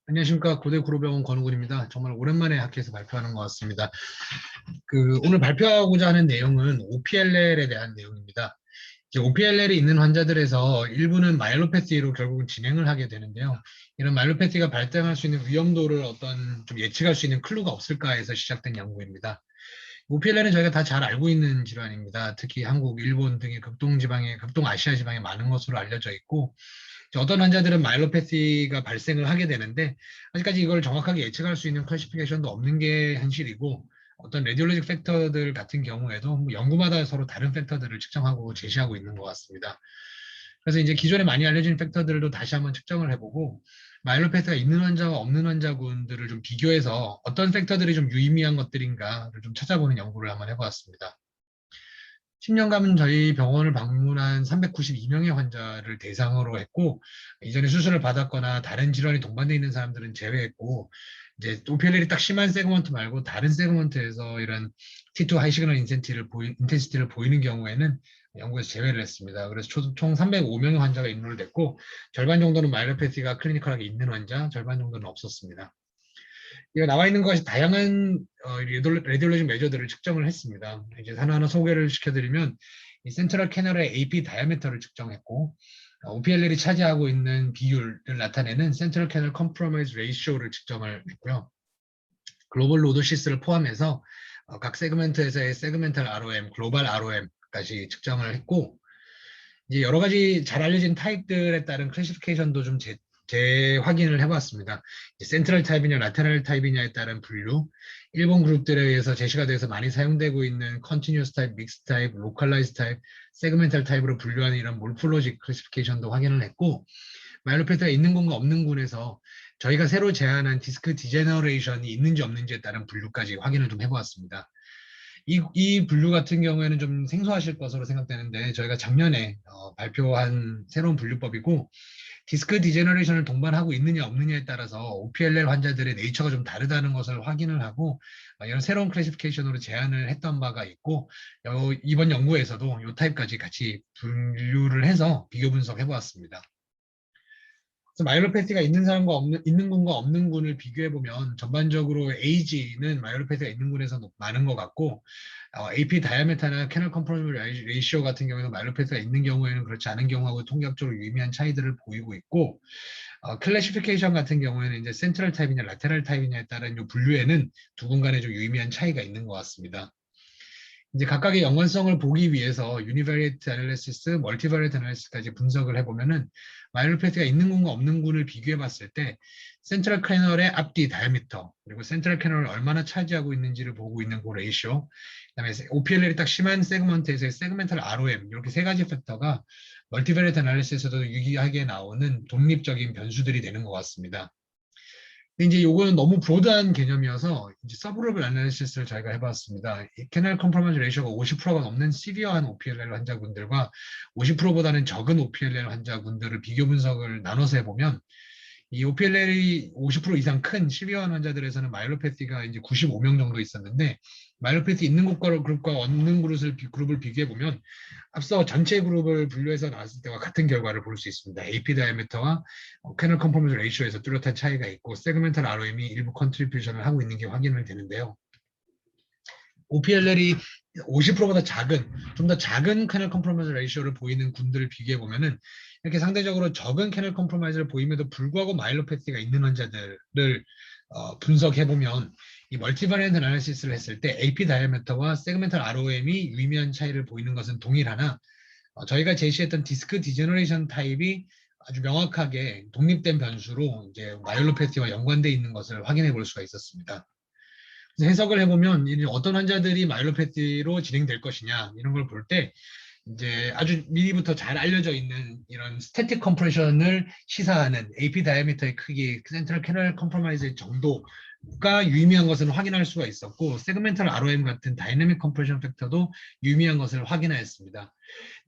안녕하십니까. 고대구로병원 권우근입니다. 정말 오랜만에 학회에서 발표하는 것 같습니다. 오늘 발표하고자 하는 내용은 OPLL에 대한 내용입니다. 이제 OPLL이 있는 환자들에서 일부는 마이로패티로 결국은 진행을 하게 되는데요. 이런 마이로패티가 발생할 수 있는 위험도를 어떤 좀 예측할 수 있는 클루가 없을까 해서 시작된 연구입니다. OPLL은 저희가 다 잘 알고 있는 질환입니다. 특히 한국, 일본 등의 극동아시아 지방에 많은 것으로 알려져 있고, 어떤 환자들은 마일로패티가 발생을 하게 되는데 아직까지 이걸 정확하게 예측할 수 있는 클래시피케이션도 없는 게 현실이고 어떤 레디올로직 팩터들 같은 경우에도 뭐 연구마다 서로 다른 팩터들을 측정하고 제시하고 있는 것 같습니다. 그래서 이제 기존에 많이 알려진 팩터들도 다시 한번 측정을 해보고 마일로패티가 있는 환자와 없는 환자군들을 좀 비교해서 어떤 팩터들이 좀 유의미한 것들인가를 좀 찾아보는 연구를 한번 해보았습니다. 10년간 저희 병원을 방문한 392명의 환자를 대상으로 했고, 이전에 수술을 받았거나 다른 질환이 동반되어 있는 사람들은 제외했고, 이제 OPLL이 딱 심한 세그먼트 말고 다른 세그먼트에서 이런 T2 하이 시그널 인텐시티를 보이는 경우에는 연구에서 제외를 했습니다. 그래서 총 305명의 환자가 인롤됐고, 절반 정도는 마이로패티가 클리니컬하게 있는 환자, 절반 정도는 없었습니다. 이거 나와 있는 것이 다양한 레디올로직 메저들을 측정을 했습니다. 이제 하나하나 소개를 시켜드리면 이 센트럴 캐널의 AP 다이아메터를 측정했고 OPLL이 차지하고 있는 비율을 나타내는 센트럴 캐널 컴프로마이즈 레이쇼를 측정을 했고요. 글로벌 로드시스를 포함해서 각 세그멘트에서의 세그멘탈 ROM, 글로벌 ROM까지 측정을 했고 이제 여러 가지 잘 알려진 타입들에 따른 클래시피케이션도 좀 재확인을 해봤습니다. 센트럴 타입이냐 라테럴 타입이냐에 따른 분류, 일본 그룹들에 의해서 제시가 돼서 많이 사용되고 있는 컨티뉴어스 타입, 믹스 타입, 로컬라이즈 타입, 세그멘탈 타입으로 분류하는 이런 몰폴로직 클래시피케이션도 확인을 했고 마일로패트가 있는 군과 없는 군에서 저희가 새로 제안한 디스크 디제너레이션이 있는지 없는지에 따른 분류까지 확인을 좀 해보았습니다. 이 분류 같은 경우에는 좀 생소하실 것으로 생각되는데 저희가 작년에 발표한 새로운 분류법이고 디스크 디제너레이션을 동반하고 있느냐 없느냐에 따라서 OPLL 환자들의 네이처가 좀 다르다는 것을 확인을 하고 이런 새로운 클래시피케이션으로 제안을 했던 바가 있고 이번 연구에서도 이 타입까지 같이 분류를 해서 비교 분석해 보았습니다. 마이로패티가 있는 사람과 있는 군과 없는 군을 비교해 보면 전반적으로 AG는 마이로패티가 있는 군에서 많은 것 같고 AP 다이아메타나 캐널 컴프로먼 레이시오 같은 경우에는 마이로패티가 있는 경우에는 그렇지 않은 경우하고 통계학적으로 유의미한 차이들을 보이고 있고 클래시피케이션 같은 경우에는 이제 센트럴 타입이냐 라테럴 타입이냐에 따른 이 분류에는 두 군 간에 좀 유의미한 차이가 있는 것 같습니다. 이제 각각의 연관성을 보기 위해서 유니버리에이트 애널리시스, 멀티버리에이트 애널리시스까지 분석을 해보면은 마이로패티가 있는 군과 없는 군을 비교해 봤을 때 센트럴 캐널의 앞뒤 다이아미터 그리고 센트럴 캐널을 얼마나 차지하고 있는지를 보고 있는 그 레이쇼 그다음에 OPLL이 딱 심한 세그먼트에서의 세그멘탈 ROM 이렇게 세 가지 팩터가 멀티버리에이트 애널리시스에서도 유의하게 나오는 독립적인 변수들이 되는 것 같습니다. 근데 이제 요거는 너무 브로드한 개념이어서 이제 서브그룹 애널리시스를 저희가 해봤습니다. 캐널 컴프로마이즈 레이쇼가 50%가 넘는 시비어한 OPLL 환자군들과 50%보다는 적은 OPLL 환자군들을 비교 분석을 나눠서 해보면 이 OPLL이 50% 이상 큰 시비어한 환자들에서는 마일로패티가 이제 95명 정도 있었는데 마일로패티 있는 그룹과 없는 그룹을 비교해 보면 앞서 전체 그룹을 분류해서 나왔을 때와 같은 결과를 볼 수 있습니다. AP 다이아메터와 캐널 컴포먼트 레이쇼에서 뚜렷한 차이가 있고 세그멘탈 ROM이 일부 컨트리뷰션을 하고 있는 게 확인을 되는데요. OPLL이 50%보다 작은, 좀 더 작은 캐널 컴프로마이즈 레이쇼를 보이는 군들을 비교해 보면은 이렇게 상대적으로 적은 캐널 컴프로마이즈를 보임에도 불구하고 마일로패티가 있는 환자들을 분석해 보면 이 멀티바리언트 애널리시스를 했을 때 AP 다이아메터와 세그멘탈 ROM이 유의미한 차이를 보이는 것은 동일하나 저희가 제시했던 디스크 디제너레이션 타입이 아주 명확하게 독립된 변수로 이제 마일로패티와 연관되어 있는 것을 확인해 볼 수가 있었습니다. 해석을 해보면 어떤 환자들이 마일로패티로 진행될 것이냐 이런 걸 볼 때 이제 아주 미리부터 잘 알려져 있는 이런 스태틱 컴프레션을 시사하는 AP 다이아미터의 크기, 센트럴 캐널 컴프로마이즈의 정도가 유의미한 것을 확인할 수가 있었고 세그멘탈 ROM 같은 다이내믹 컴프레션 팩터도 유의미한 것을 확인하였습니다.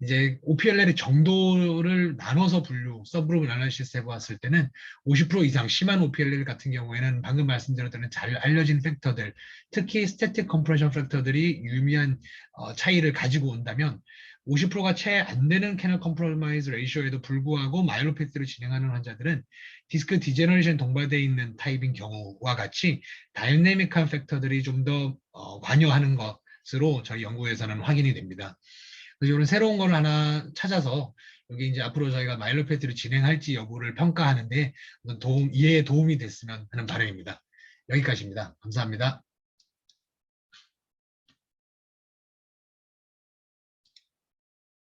이제 OPLL의 정도를 나눠서 분류, 서브그룹 애널리시스 해보았을 때는 50% 이상 심한 OPLL 같은 경우에는 방금 말씀드렸던 잘 알려진 팩터들, 특히 스태틱 컴프레션 팩터들이 유의미한 차이를 가지고 온다면 50%가 채 안 되는 캐널 컴프로마이즈 레이쇼에도 불구하고 마일로패티로 진행하는 환자들은 디스크 디제너레이션 동반되어 있는 타입인 경우와 같이 다이내믹한 팩터들이 좀 더 관여하는 것으로 저희 연구에서는 확인이 됩니다. 그래서 이런 새로운 걸 하나 찾아서 여기 이제 앞으로 저희가 마일로패트를 진행할지 여부를 평가하는데 이해에 도움이 됐으면 하는 바람입니다. 여기까지입니다. 감사합니다.